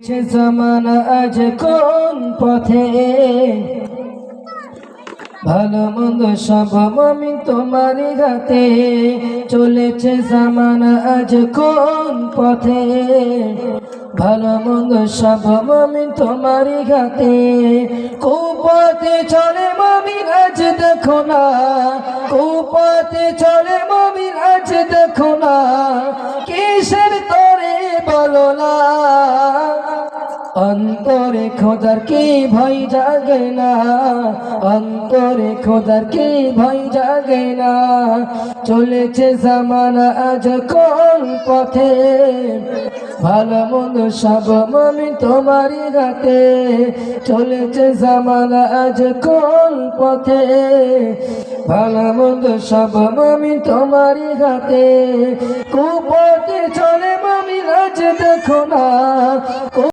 সে জামানা আজ কোন পথে, ভালো মন্দ সব আমি তোমারই হাতে। চলেছে জামানা আজ কোন পথে, ভালো মন্দ সব আমি তোমারই হাতে। কুপথে চলে মমিন আজ দেখো না, কুপথে চলে মমিন আজ দেখো না, কিসের তরে বলো না। অন্তরে খোদার কি ভয় জাগে না, অন্তরে খোদার কি ভয় জাগে না। চলেছে জামানা আজ কোন পথে, ভালো মন্দ সব আমি তোমারই হাতে। চলেছে জামানা আজ কোন পথে, ভালো মন্দ সব আমি তোমারই হাতে। কুপথে চলে মমিন আজ দেখো না।